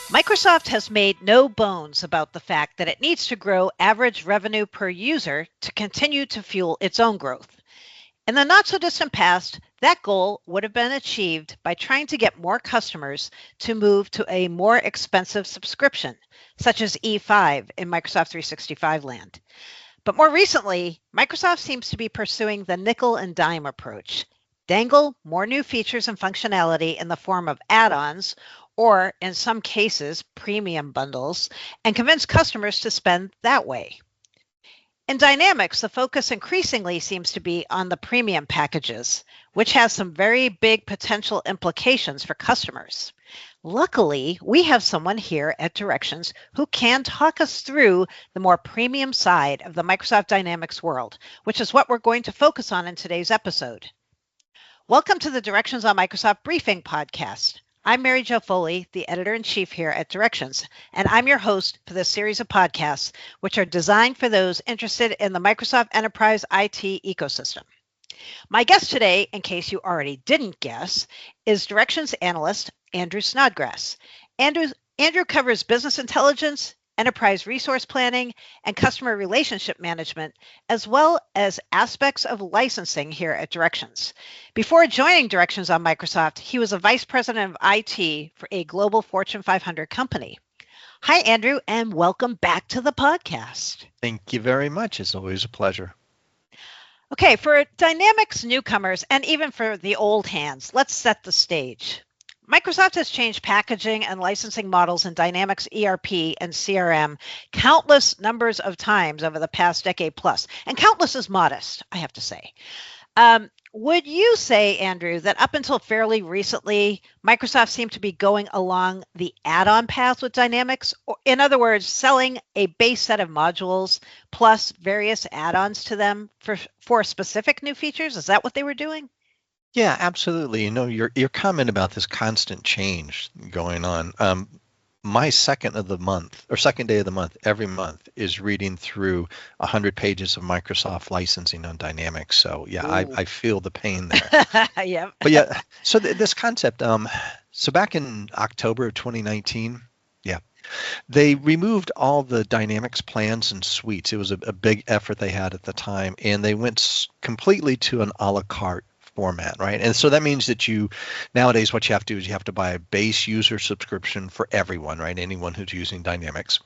Microsoft has made no bones about the fact that it needs to grow average revenue per user to continue to fuel its own growth. In the not so distant past, that goal would have been achieved by trying to get more customers to move to a more expensive subscription, such as E5 in Microsoft 365 land. But more recently, Microsoft seems to be pursuing the nickel and dime approach. Dangle more new features and functionality in the form of add-ons, or in some cases, premium bundles, and convince customers to spend that way. In Dynamics, the focus increasingly seems to be on the premium packages, which has some very big potential implications for customers. Luckily, we have someone here at Directions who can talk us through the more premium side of the Microsoft Dynamics world, which is what we're going to focus on in today's episode. Welcome to the Directions on Microsoft Briefing podcast. I'm Mary Jo Foley, the editor-in-chief here at Directions, and I'm your host for this series of podcasts, which are designed for those interested in the Microsoft Enterprise IT ecosystem. My guest today, in case you already didn't guess, is Directions analyst Andrew Snodgrass. Andrew covers business intelligence, enterprise resource planning, and customer relationship management, as well as aspects of licensing here at Directions. Before joining Directions on Microsoft, he was a vice president of IT for a global Fortune 500 company. Hi, Andrew, and welcome back to the podcast. Thank you very much. It's always a pleasure. Okay, for Dynamics newcomers and even for the old hands, let's set the stage. Microsoft has changed packaging and licensing models in Dynamics ERP and CRM countless numbers of times over the past decade plus, and countless is modest, I have to say. Would you say, Andrew, that up until fairly recently, Microsoft seemed to be going along the add-on path with Dynamics? Or, in other words, selling a base set of modules plus various add-ons to them for specific new features? Is that what they were doing? Yeah, absolutely. You know, your comment about this constant change going on. My second day of the month, every month, is reading through 100 pages of Microsoft licensing on Dynamics. So yeah, I feel the pain there. Yeah. But yeah, so this concept. So back in October of 2019. They removed all the Dynamics plans and suites. It was a big effort they had at the time, and they went completely to an a la carte format, right? And so that means that nowadays what you have to do is you have to buy a base user subscription for everyone, right? Anyone who's using Dynamics.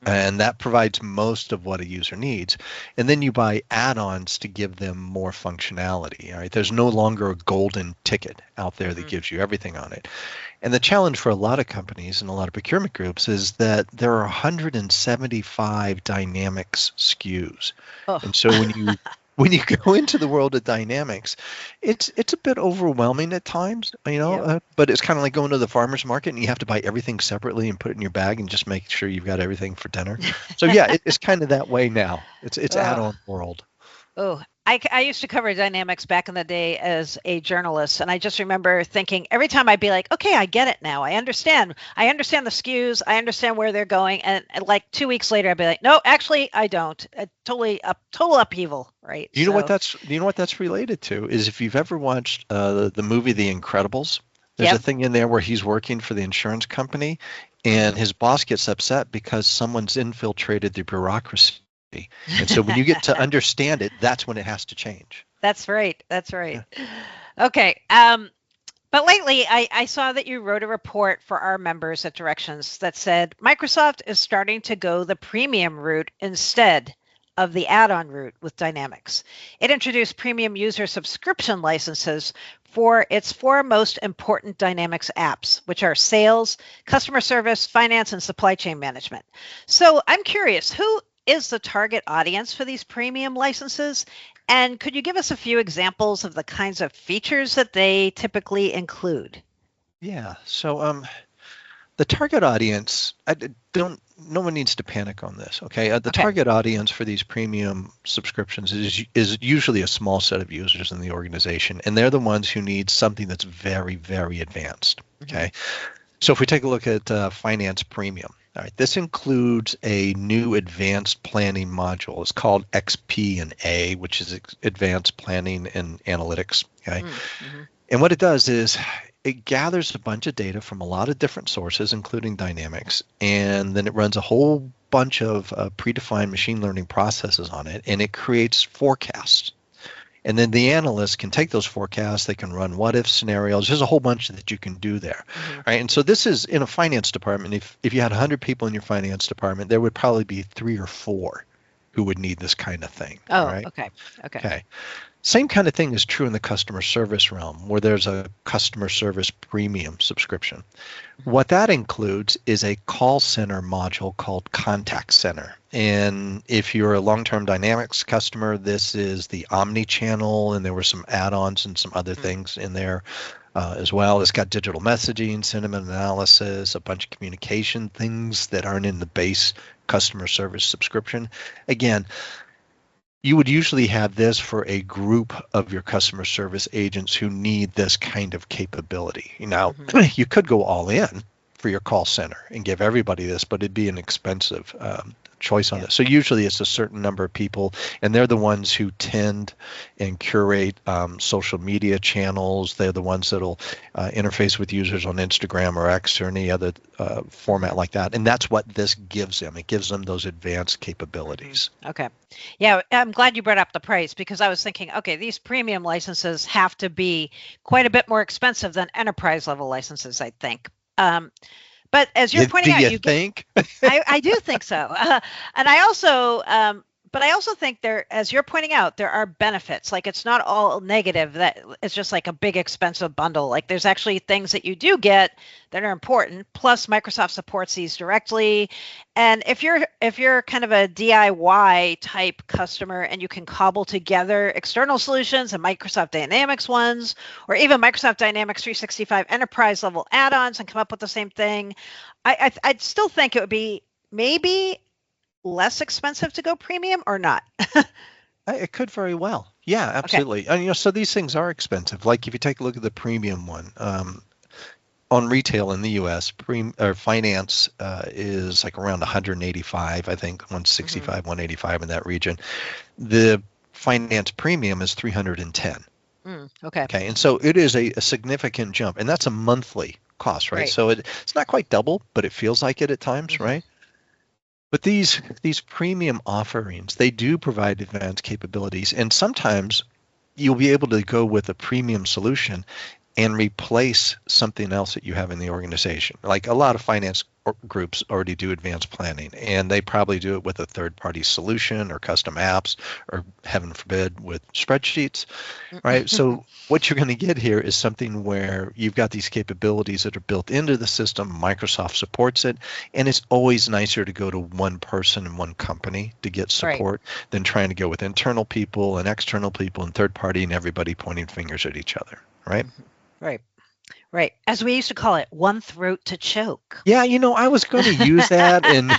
And that provides most of what a user needs. And then you buy add-ons to give them more functionality, all right? There's no longer a golden ticket out there that gives you everything on it. And the challenge for a lot of companies and a lot of procurement groups is that there are 175 Dynamics SKUs. Oh. And so when you go into the world of Dynamics, it's a bit overwhelming at times, but it's kind of like going to the farmer's market and you have to buy everything separately and put it in your bag and just make sure you've got everything for dinner. So yeah, it's kind of that way now. It's add-on world. Oh, I used to cover Dynamics back in the day as a journalist, and I just remember thinking every time I'd be like, okay, I get it now. I understand the SKUs. I understand where they're going. And like 2 weeks later, I'd be like, no, actually, I don't. Total upheaval, right? You know what that's related to is if you've ever watched the movie The Incredibles, there's a thing in there where he's working for the insurance company and his boss gets upset because someone's infiltrated the bureaucracy. And so when you get to understand it, that's when it has to change. That's right. Yeah. Okay. But lately, I saw that you wrote a report for our members at Directions that said Microsoft is starting to go the premium route instead of the add-on route with Dynamics. It introduced premium user subscription licenses for its four most important Dynamics apps, which are sales, customer service, finance, and supply chain management. So I'm curious, who is the target audience for these premium licenses? And could you give us a few examples of the kinds of features that they typically include? Yeah. So the target audience, no one needs to panic on this. Okay. Target audience for these premium subscriptions is usually a small set of users in the organization, and they're the ones who need something that's very, very advanced. Okay. So if we take a look at Finance Premium, all right, this includes a new advanced planning module. It's called XP and A, which is Advanced Planning and Analytics. Okay, and what it does is it gathers a bunch of data from a lot of different sources, including dynamics, and then it runs a whole bunch of predefined machine learning processes on it, and it creates forecasts. And then the analyst can take those forecasts, they can run what if scenarios. There's a whole bunch that you can do there. Right? And so this is in a finance department. If you had 100 people in your finance department, there would probably be 3 or 4 who would need this kind of thing. Oh, right? Okay. Same kind of thing is true in the customer service realm, where there's a customer service premium subscription. What that includes is a call center module called Contact Center. And if you're a long-term Dynamics customer, this is the omni-channel, and there were some add-ons and some other things in there as well. It's got digital messaging, sentiment analysis, a bunch of communication things that aren't in the base customer service subscription. Again, you would usually have this for a group of your customer service agents who need this kind of capability. Now, you could go all in for your call center and give everybody this, but it'd be an expensive choice on this. So usually it's a certain number of people, and they're the ones who tend and curate social media channels. They're the ones that'll interface with users on Instagram or X or any other format like that. And that's what this gives them. It gives them those advanced capabilities. Okay. Yeah, I'm glad you brought up the price, because I was thinking, okay, these premium licenses have to be quite a bit more expensive than enterprise level licenses, I think. But as you're pointing out, you think? I do think so. And I also, but I also think there, as you're pointing out, there are benefits. Like, it's not all negative, that it's just like a big expensive bundle. Like, there's actually things that you do get that are important. Plus, Microsoft supports these directly. And if you're kind of a DIY type customer and you can cobble together external solutions and Microsoft Dynamics ones, or even Microsoft Dynamics 365 enterprise level add-ons and come up with the same thing, I'd still think it would be maybe less expensive to go premium, or not? It could very well. Yeah, absolutely. Okay. And so these things are expensive. Like if you take a look at the premium one, on retail in the U.S., finance is like around 185, I think, 165, 185 in that region. The finance premium is 310. Okay, and so it is a significant jump, and that's a monthly cost, right? So it's not quite double, but it feels like it at times, right? But these premium offerings, they do provide advanced capabilities, and sometimes you'll be able to go with a premium solution and replace something else that you have in the organization. Like a lot of finance groups already do advanced planning, and they probably do it with a third-party solution or custom apps, or heaven forbid with spreadsheets, right? So what you're going to get here is something where you've got these capabilities that are built into the system. Microsoft supports it, and it's always nicer to go to one person and one company to get support than trying to go with internal people and external people and third-party and everybody pointing fingers at each other, right? Right. As we used to call it, one throat to choke. Yeah, I was going to use that in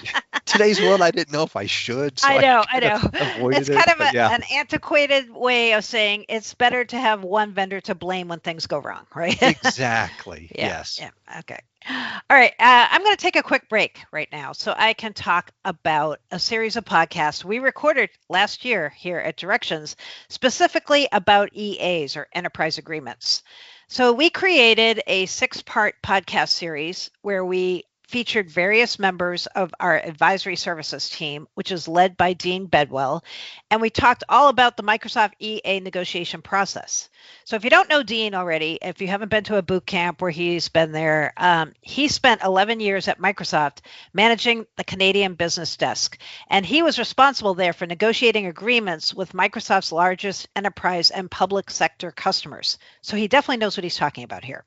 today's world. I didn't know if I should. So I know. It's kind of an antiquated way of saying it's better to have one vendor to blame when things go wrong, right? Exactly. Yes. Yeah. Okay. All right. I'm going to take a quick break right now so I can talk about a series of podcasts we recorded last year here at Directions, specifically about EAs, or enterprise agreements. So we created a 6-part podcast series where we featured various members of our advisory services team, which is led by Dean Bedwell, and we talked all about the Microsoft EA negotiation process. So if you don't know Dean already, if you haven't been to a boot camp where he's been there, he spent 11 years at Microsoft managing the Canadian business desk, and he was responsible there for negotiating agreements with Microsoft's largest enterprise and public sector customers. So he definitely knows what he's talking about here.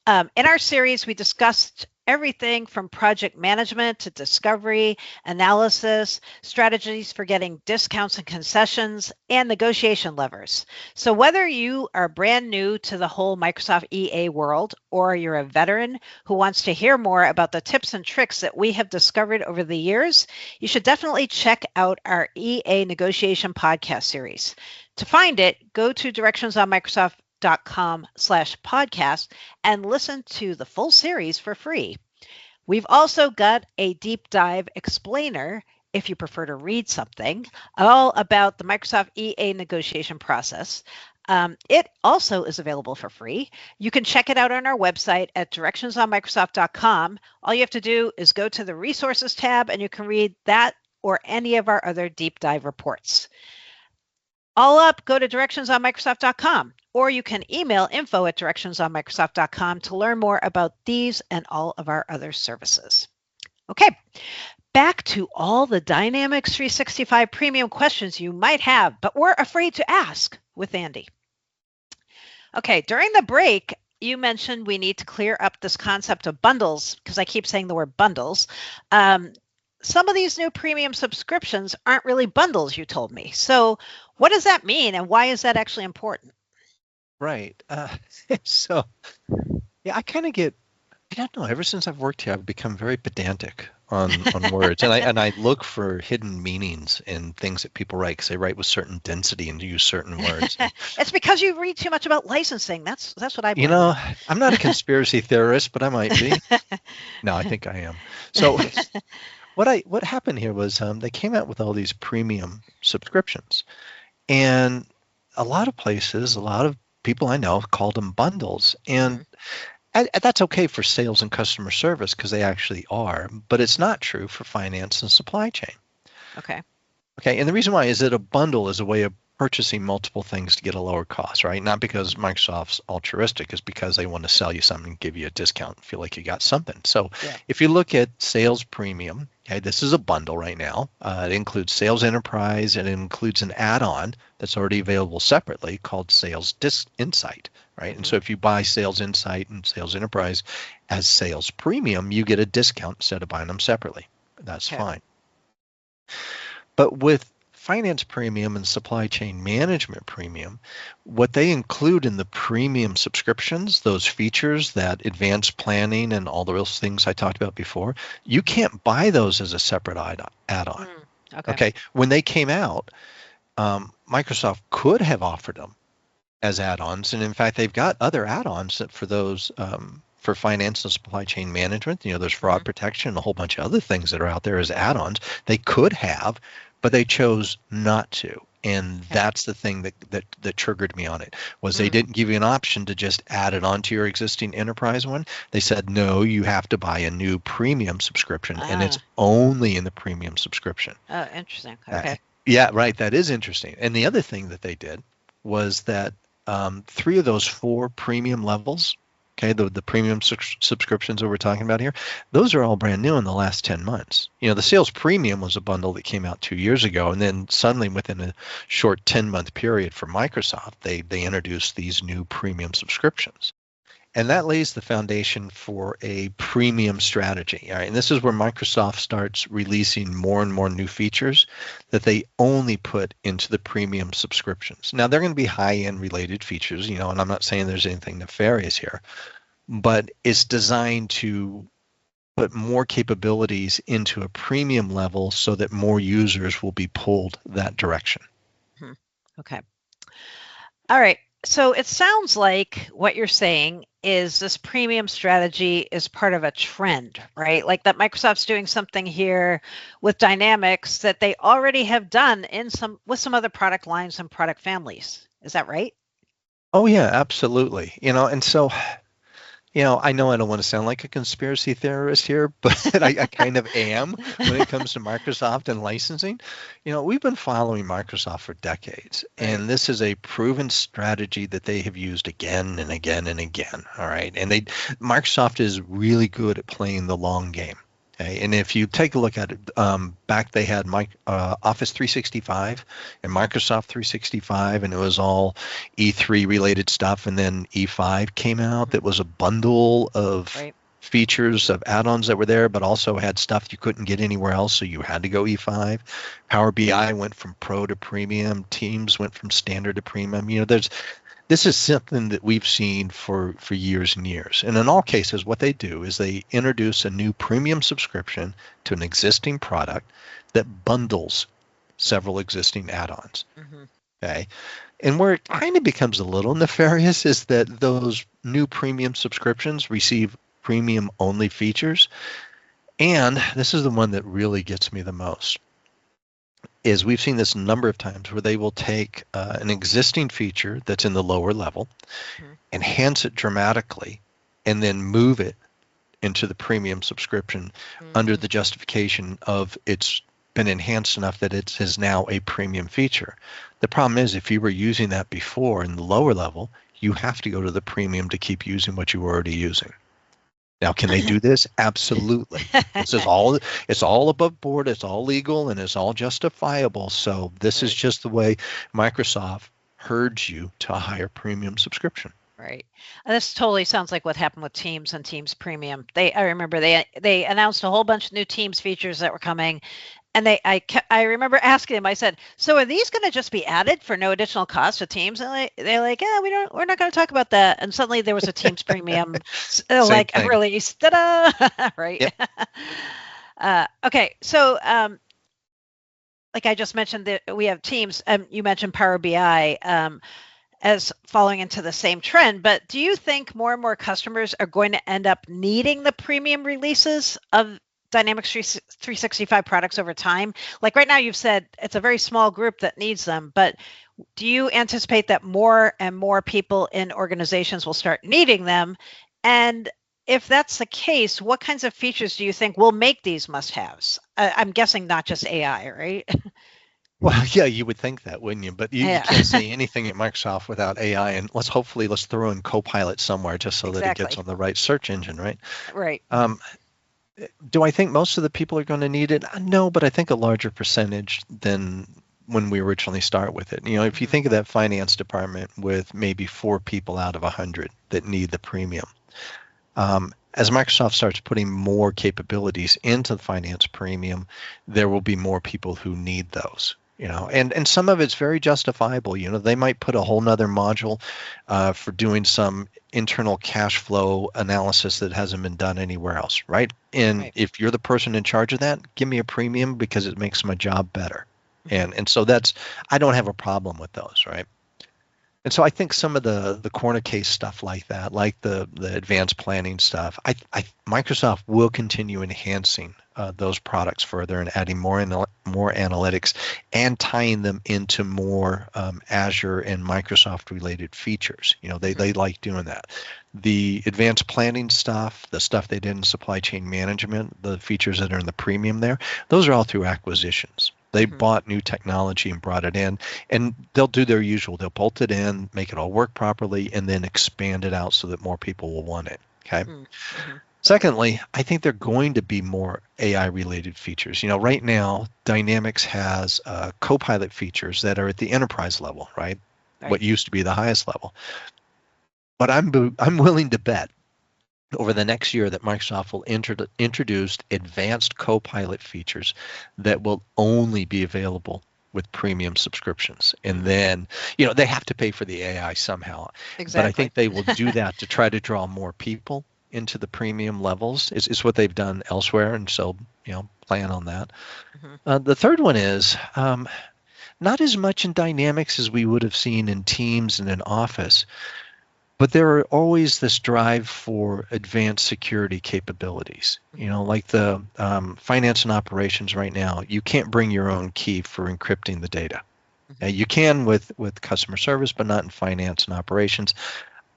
In our series, we discussed everything from project management to discovery, analysis, strategies for getting discounts and concessions, and negotiation levers. So whether you are brand new to the whole Microsoft EA world, or you're a veteran who wants to hear more about the tips and tricks that we have discovered over the years, you should definitely check out our EA negotiation podcast series. To find it, go to directionsonmicrosoft.com/podcast and listen to the full series for free. We've also got a deep dive explainer, if you prefer to read something, all about the Microsoft EA negotiation process. It also is available for free. You can check it out on our website at directionsonmicrosoft.com. All you have to do is go to the resources tab and you can read that or any of our other deep dive reports. All up, go to directionsonmicrosoft.com, or you can email info@directionsonmicrosoft.com to learn more about these and all of our other services. Okay, back to all the Dynamics 365 premium questions you might have, but were afraid to ask with Andy. Okay, during the break, you mentioned we need to clear up this concept of bundles, because I keep saying the word bundles. Some of these new premium subscriptions aren't really bundles, you told me. So what does that mean, and why is that actually important? Right. So, yeah, I kind of get, I don't know, ever since I've worked here, I've become very pedantic on words. And I look for hidden meanings in things that people write because they write with certain density and use certain words. It's because you read too much about licensing. That's what I blame. I'm not a conspiracy theorist, but I might be. No, I think I am. So what happened here was they came out with all these premium subscriptions. And a lot of places, a lot of people I know called them bundles. And that's okay for sales and customer service because they actually are, but it's not true for finance and supply chain. Okay. Okay, and the reason why is that a bundle is a way of purchasing multiple things to get a lower cost, right? Not because Microsoft's altruistic, it's because they want to sell you something, give you a discount, feel like you got something. So if you look at sales premium, okay, this is a bundle right now. It includes Sales Enterprise, and it includes an add-on that's already available separately called Sales Insight, right? And so if you buy Sales Insight and Sales Enterprise as Sales Premium, you get a discount instead of buying them separately. That's fine. But with Finance Premium and Supply Chain Management Premium, what they include in the premium subscriptions, those features, that advanced planning and all those things I talked about before, you can't buy those as a separate add-on. Okay. When they came out, Microsoft could have offered them as add-ons, and in fact, they've got other add-ons for those for finance and supply chain management. There's fraud protection and a whole bunch of other things that are out there as add-ons. They could have, but they chose not to. And that's the thing that triggered me on it, was they didn't give you an option to just add it onto your existing enterprise one. They said, no, you have to buy a new premium subscription, and it's only in the premium subscription. Oh, interesting. Okay. Yeah, right. That is interesting. And the other thing that they did was that 3 of those 4 premium levels, okay, the premium subscriptions that we're talking about here, those are all brand new in the last 10 months. The Sales Premium was a bundle that came out 2 years ago, and then suddenly within a short 10-month period for Microsoft, they introduced these new premium subscriptions. And that lays the foundation for a premium strategy. All right? And this is where Microsoft starts releasing more and more new features that they only put into the premium subscriptions. Now, they're going to be high-end related features, and I'm not saying there's anything nefarious here, but it's designed to put more capabilities into a premium level so that more users will be pulled that direction. Okay. All right. So it sounds like what you're saying is this premium strategy is part of a trend, right? Like that Microsoft's doing something here with Dynamics that they already have done with some other product lines and product families. Is that right? Oh yeah, absolutely. And so, I know I don't want to sound like a conspiracy theorist here, but I kind of am when it comes to Microsoft and licensing. We've been following Microsoft for decades, and this is a proven strategy that they have used again and again and again. All right. And Microsoft is really good at playing the long game. Okay. And if you take a look at it, back they had Office 365 and Microsoft 365, and it was all E3 related stuff. And then E5 came out that was a bundle of features of add-ons that were there, but also had stuff you couldn't get anywhere else, so you had to go E5. Power BI went from Pro to Premium. Teams went from Standard to Premium. This is something that we've seen for years and years. And in all cases, what they do is they introduce a new premium subscription to an existing product that bundles several existing add-ons. Okay. And where it kind of becomes a little nefarious is that those new premium subscriptions receive premium only features. And this is the one that really gets me the most. is we've seen this a number of times where they will take an existing feature that's in the lower level, Mhm. enhance it dramatically, and then move it into the premium subscription under Mhm. the justification of it's been enhanced enough that it is now a premium feature. The problem is if you were using that before in the lower level, you have to go to the premium to keep using what you were already using. Now, can they do this? Absolutely. This is all, it's all above board, it's all legal, and it's all justifiable. So this is Right. just the way Microsoft herds you to a higher premium subscription. Right. This totally sounds like what happened with Teams and Teams Premium. I remember they announced a whole bunch of new Teams features that were coming, and I remember asking them. I said, "So are these going to just be added for no additional cost to Teams?" And they're like, "Yeah, we're not going to talk about that." And suddenly there was a Teams Premium Same like a thing. release. Ta-da! Right. Yep. Okay, so like I just mentioned, that we have Teams. You mentioned Power BI. As falling into the same trend. But do you think more and more customers are going to end up needing the premium releases of Dynamics 365 products over time? Like right now, you've said it's a very small group that needs them, but do you anticipate that more and more people in organizations will start needing them? And if that's the case, what kinds of features do you think will make these must-haves? I'm guessing not just AI, right? Well, yeah, you would think that, wouldn't you? But you Yeah, can't say anything at Microsoft without AI. And let's throw in Copilot somewhere just so that it gets exactly. on the right search engine, right? Right. Um, do I think most of the people are going to need it? No, but I think a larger percentage than when we originally start with it. You know, if you Hmm. think of that finance department with maybe 4 people out of 100 that need the premium, as Microsoft starts putting more capabilities into the finance premium, there will be more people who need those. You know, and some of it's very justifiable. You know, they might put a whole nother module for doing some internal cash flow analysis that hasn't been done anywhere else, right? And Right. if you're the person in charge of that, give me a premium because it makes my job better. Hmm. And so that's I don't have a problem with those, right? And so I think some of the corner case stuff like that, like the advanced planning stuff, Microsoft will continue enhancing those products further and adding more analytics and tying them into more Azure and Microsoft related features. You know, Hmm. they like doing that. The advanced planning stuff, the stuff they did in supply chain management, the features that are in the premium there, those are all through acquisitions. They Hmm. bought new technology and brought it in, and they'll do their usual. They'll bolt it in, make it all work properly, and then expand it out so that more people will want it. Okay. Mm-hmm. Secondly, I think they're going to be more AI related features. You know, right now, Dynamics has Copilot features that are at the enterprise level, right? What Right. used to be the highest level. But I'm willing to bet over the next year that Microsoft will introduce advanced Copilot features that will only be available with premium subscriptions. And Mm, then, you know, they have to pay for the AI somehow. But I exactly. think they will do that to try to draw more people into the premium levels is what they've done elsewhere. And so, you know, plan on that. Hmm. The third one is not as much in Dynamics as we would have seen in Teams and in Office, but there are always this drive for advanced security capabilities. You Hmm. know, like the finance and operations right now, you can't bring your own key for encrypting the data. Hmm. You can with customer service, but not in finance and operations.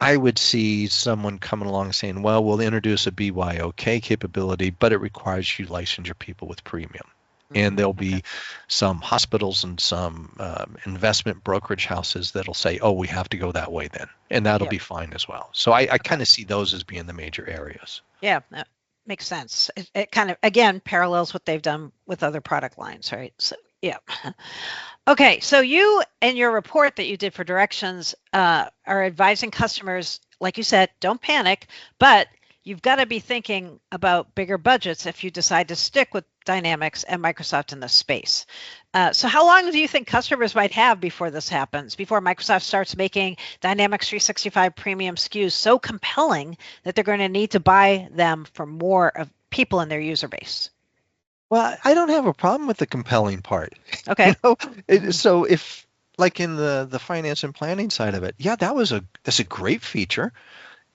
I would see someone coming along saying, well, we'll introduce a BYOK capability, but it requires you license your people with premium. And there'll Okay. be some hospitals and some investment brokerage houses that'll say, oh, we have to go that way then. And that'll Yep. be fine as well. So I Okay. kind of see those as being the major areas. Yeah, that makes sense. It kind of again parallels what they've done with other product lines, right? So yeah. Okay, so you in your report that you did for directions are advising customers, like you said, don't panic, but you've got to be thinking about bigger budgets if you decide to stick with Dynamics and Microsoft in this space. So how long do you think customers might have before this happens, before Microsoft starts making Dynamics 365 premium SKUs so compelling that they're going to need to buy them for more of people in their user base? Well, I don't have a problem with the compelling part. Okay. You know, so if like in the finance and planning side of it, yeah, that's a great feature.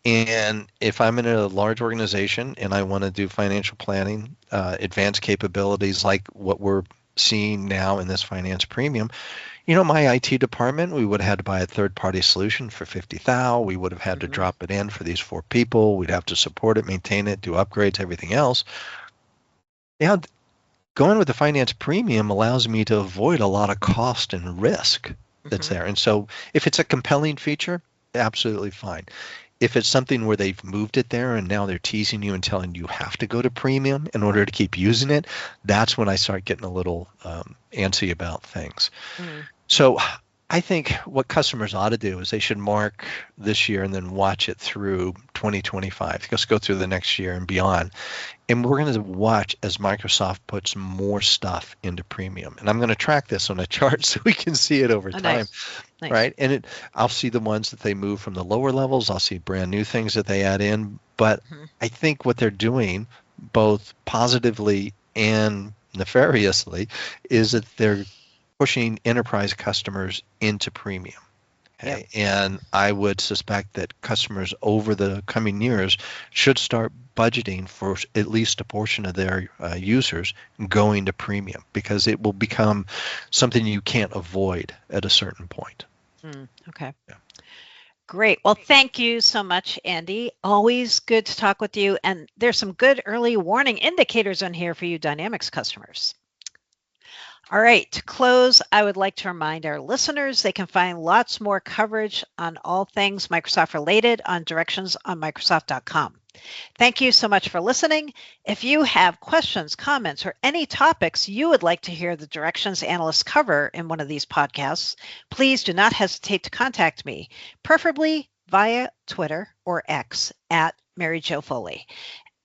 And if I'm in a large organization and I want to do financial planning, advanced capabilities like what we're seeing now in this finance premium. My IT department, we would have had to buy a third-party solution for 50,000. We would have had to Mm-hmm. drop it in for these 4 people. We'd have to support it, maintain it, do upgrades, everything else. Yeah, going with the finance premium allows me to avoid a lot of cost and risk that's Mm-hmm. there. And so if it's a compelling feature, absolutely fine. If it's something where they've moved it there and now they're teasing you and telling you have to go to premium in order to keep using it, that's when I start getting a little antsy about things. So I think what customers ought to do is they should mark this year and then watch it through 2025. Just go through the next year and beyond. And we're going to watch as Microsoft puts more stuff into premium. And I'm going to track this on a chart so we can see it over Oh, time, nice. right? And I'll see the ones that they move from the lower levels. I'll see brand new things that they add in. But Mm-hmm. I think what they're doing, both positively and nefariously, is that they're pushing enterprise customers into premium. Yep. Okay. And I would suspect that customers over the coming years should start budgeting for at least a portion of their users going to premium, because it will become something you can't avoid at a certain point. Okay. Yeah. Great. Well, thank you so much, Andy. Always good to talk with you. And there's some good early warning indicators on here for you Dynamics customers. All right, to close, I would like to remind our listeners they can find lots more coverage on all things Microsoft related on directions on Microsoft.com. Thank you so much for listening. If you have questions, comments, or any topics you would like to hear the directions analysts cover in one of these podcasts, please do not hesitate to contact me, preferably via Twitter or X at Mary Jo Foley.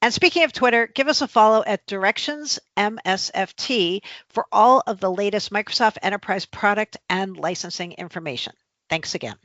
And speaking of Twitter, give us a follow at Directions MSFT for all of the latest Microsoft Enterprise product and licensing information. Thanks again.